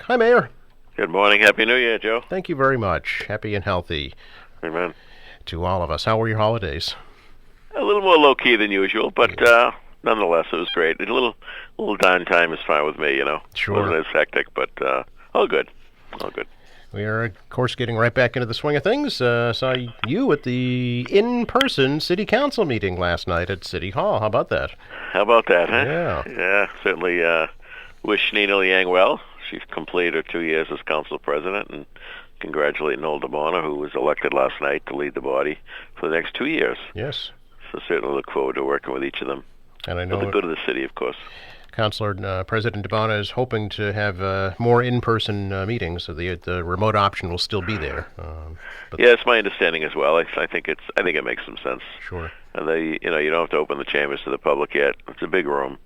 Hi, Mayor. Good morning. Happy New Year, Joe. Thank you very much. Happy and healthy Amen. to all of us. How were your holidays? A little more low key than usual, but nonetheless, it was great. A little downtime is fine with me. Sure. Wasn't as hectic, but all good. All good. We are, of course, getting right back into the swing of things. Saw you at the in-person city council meeting last night at City Hall. How about that? How about that, huh? Yeah. Yeah, certainly wish Nina Liang well. She's completed her 2 years as council president, and congratulate Noel DeBona, who was elected last night to lead the body for the next 2 years. Yes. So certainly look forward to working with each of them. And I For know the good of the city, of course. Councilor President DeBona is hoping to have more in-person meetings, so the remote option will still be there. Yeah, it's my understanding as well. I think it makes some sense. Sure. And you don't have to open the chambers to the public yet. It's a big room.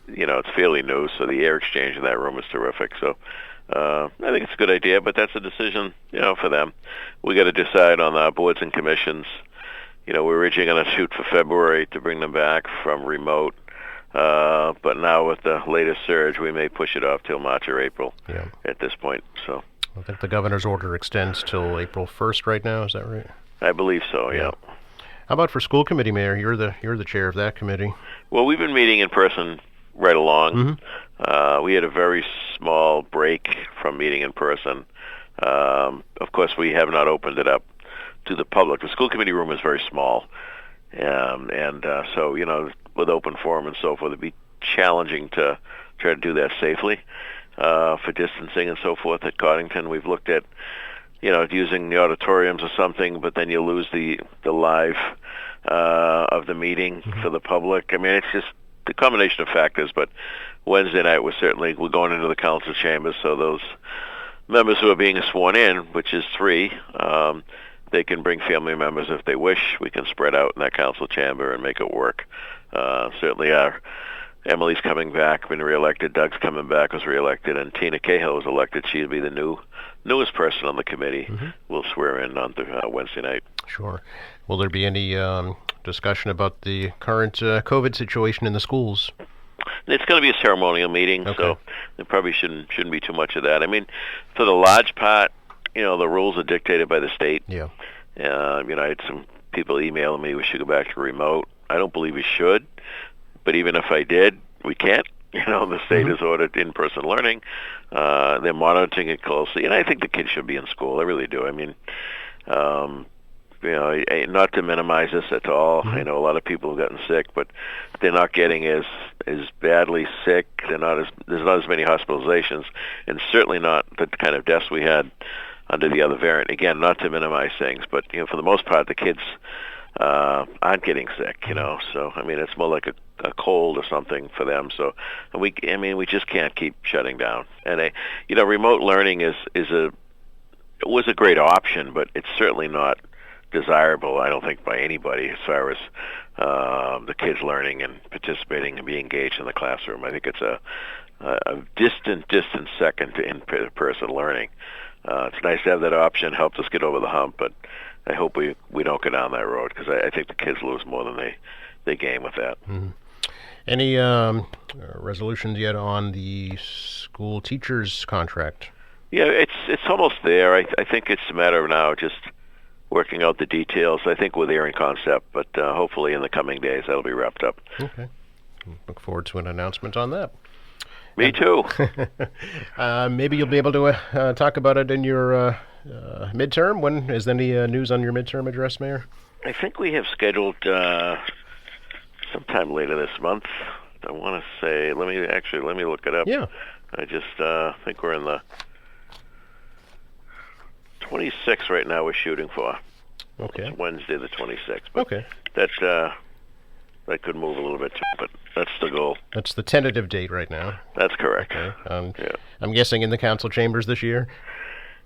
It's fairly new, so the air exchange in that room is terrific. So I think it's a good idea, but that's a decision, for them. We got to decide on our boards and commissions. We're originally going to shoot for February to bring them back from remote. But now with the latest surge, we may push it off till March or April at this point. So I think the governor's order extends till April 1st right now. Is that right? I believe so, yeah. How about for school committee, Mayor? You're the chair of that committee. Well, we've been meeting in person right along. Mm-hmm. We had a very small break from meeting in person. Of course, we have not opened it up to the public. The school committee room is very small. So, with open forum and so forth, it'd be challenging to try to do that safely for distancing and so forth at Coddington. We've looked at, using the auditoriums or something, but then you lose the live of the meeting for the public. I mean, it's just the combination of factors, but Wednesday night we're going into the council chambers, so those members who are being sworn in, which is 3, they can bring family members if they wish. We can spread out in that council chamber and make it work. Certainly Emily's coming back, been reelected. Doug's coming back, was reelected, and Tina Cahill was elected. She'd be the newest person on the committee. Mm-hmm. We'll swear in on Wednesday night. Sure. Will there be any discussion about the current COVID situation in the schools? It's going to be a ceremonial meeting, Okay. so there probably shouldn't be too much of that. I mean, for the large part, the rules are dictated by the state. Yeah. I had some people emailing me we should go back to remote. I don't believe we should, but even if I did, we can't. The state has ordered in-person learning. They're monitoring it closely, and I think the kids should be in school. I really do. I mean, not to minimize this at all. Mm-hmm. I know a lot of people have gotten sick, but they're not getting as badly sick. There's not as many hospitalizations, and certainly not the kind of deaths we had under the other variant. Again, not to minimize things, but for the most part, the kids aren't getting sick. So I mean, it's more like a cold or something for them. So we just can't keep shutting down. And remote learning was a great option, but it's certainly not desirable, I don't think, by anybody as far as the kids learning and participating and being engaged in the classroom. I think it's a distant second to in-person learning. It's nice to have that option, helped us get over the hump, but I hope we don't go down that road, because I think the kids lose more than they gain with that. Mm-hmm. Any resolutions yet on the school teachers contract? Yeah, it's almost there. I think it's a matter of now just working out the details. I think we're there in concept, but hopefully in the coming days that'll be wrapped up. Okay. Look forward to an announcement on that. Me too. Maybe you'll be able to talk about it in your midterm. When is there any news on your midterm address, Mayor? I think we have scheduled sometime later this month. I want to say, let me look it up. Yeah. I just think we're in the 26th right now. We're shooting for. Okay. It's Wednesday the 26th. But Okay. that could move a little bit too, but that's the goal. That's the tentative date right now. That's correct. Okay. Yeah. I'm guessing in the council chambers this year?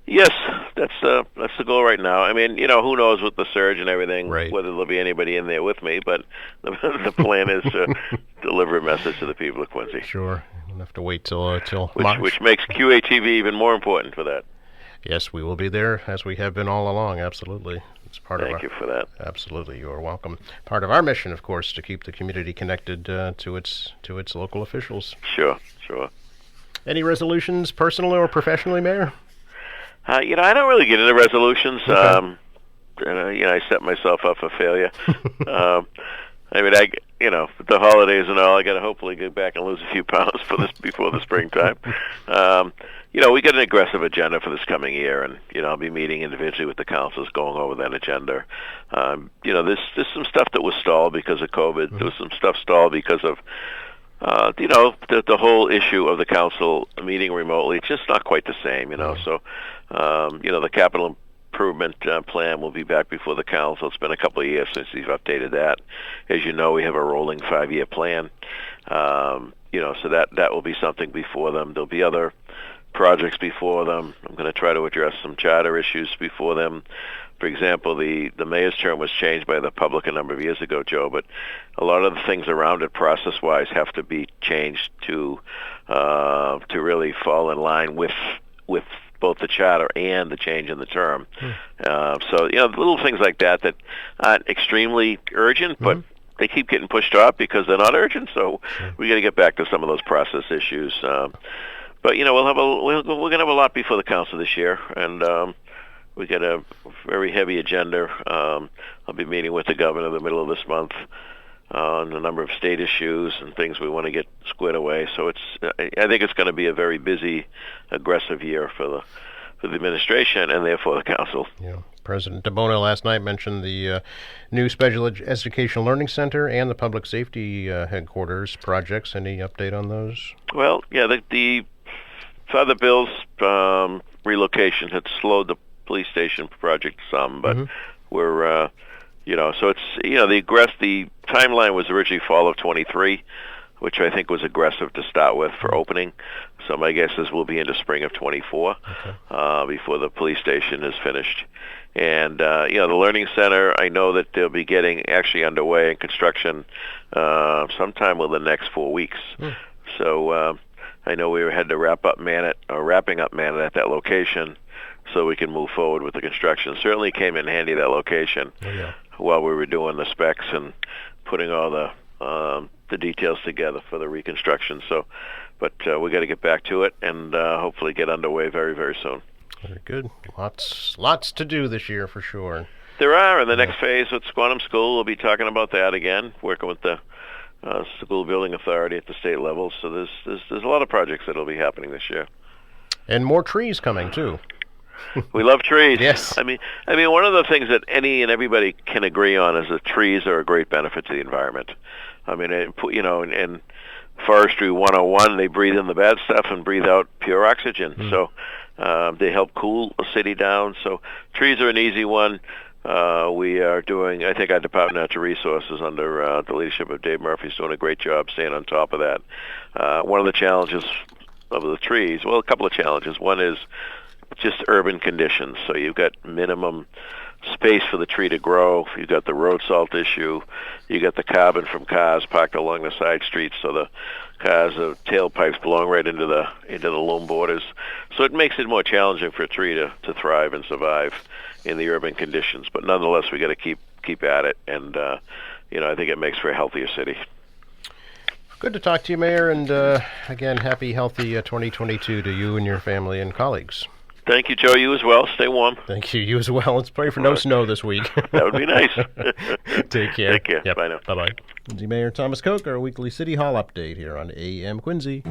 Yes, that's the goal right now. I mean, who knows with the surge and everything, Right. whether there'll be anybody in there with me, but the plan is to deliver a message to the people of Quincy. Sure. We'll have to wait till March. Which makes QATV even more important for that. Yes, we will be there, as we have been all along, absolutely. It's part Thank you for that. Absolutely, you are welcome. Part of our mission, of course, to keep the community connected to its local officials. Sure. Any resolutions, personally or professionally, Mayor? I don't really get into resolutions. Okay. I set myself up for failure. With the holidays and all, I got to hopefully get back and lose a few pounds before the springtime. We got an aggressive agenda for this coming year, and I'll be meeting individually with the councils, going over that agenda. There's some stuff that was stalled because of COVID. Mm-hmm. There was some stuff stalled because of the whole issue of the council meeting remotely. It's just not quite the same, So, the capital improvement plan will be back before the council. It's been a couple of years since we've updated that. As you know, we have a rolling 5-year plan. So that will be something before them. There'll be other projects before them. I'm going to try to address some charter issues before them. For example, the mayor's term was changed by the public a number of years ago, Joe, but a lot of the things around it process-wise have to be changed to really fall in line with both the charter and the change in the term. So, little things like that aren't extremely urgent, but they keep getting pushed off because they're not urgent, so we got to get back to some of those process issues. But, we're going to have a lot before the council this year, and we got a very heavy agenda. I'll be meeting with the governor in the middle of this month on a number of state issues and things we want to get squared away. So I think it's going to be a very busy, aggressive year for the administration and therefore the council. Yeah. President DeBono last night mentioned the new Special Education Learning Center and the Public Safety Headquarters projects. Any update on those? Well, yeah, the Father Bill's relocation had slowed the police station project some, but we're so it's the timeline was originally fall of 23, which I think was aggressive to start with for opening. So my guess is we'll be into spring of 24 before the police station is finished. And the learning center, I know that they'll be getting actually underway in construction sometime within the next 4 weeks. So I know we had to wrapping up Manet at that location so we can move forward with the construction. Certainly came in handy, that location, while we were doing the specs and putting all the details together for the reconstruction. So, but we got to get back to it and hopefully get underway very, very soon. Very good. Lots to do this year for sure. There are. In the next phase with Squantum School, we'll be talking about that again, working with the school building authority at the state level. So there's a lot of projects that will be happening this year. And more trees coming too. We love trees. Yes. I mean, one of the things that any and everybody can agree on is that trees are a great benefit to the environment. I mean, in Forestry 101, they breathe in the bad stuff and breathe out pure oxygen. So they help cool a city down. So trees are an easy one. We are doing, I think our Department of Natural Resources under the leadership of Dave Murphy is doing a great job staying on top of that. One of the challenges of the trees, well, a couple of challenges. One is just urban conditions. So you've got minimum space for the tree to grow. You've got the road salt issue. You got the carbon from cars parked along the side streets. So the cars, the tailpipes belong right into the loam borders. So it makes it more challenging for a tree to thrive and survive in the urban conditions. But nonetheless, we got to keep at it. And I think it makes for a healthier city. Good to talk to you, Mayor. And again, happy, healthy 2022 to you and your family and colleagues. Thank you, Joe. You as well. Stay warm. Thank you. You as well. Let's pray for no snow this week. That would be nice. Take care. Take care. Yep. Bye now. Bye-bye. Quincy Mayor Thomas Koch, our weekly City Hall update here on AM Quincy.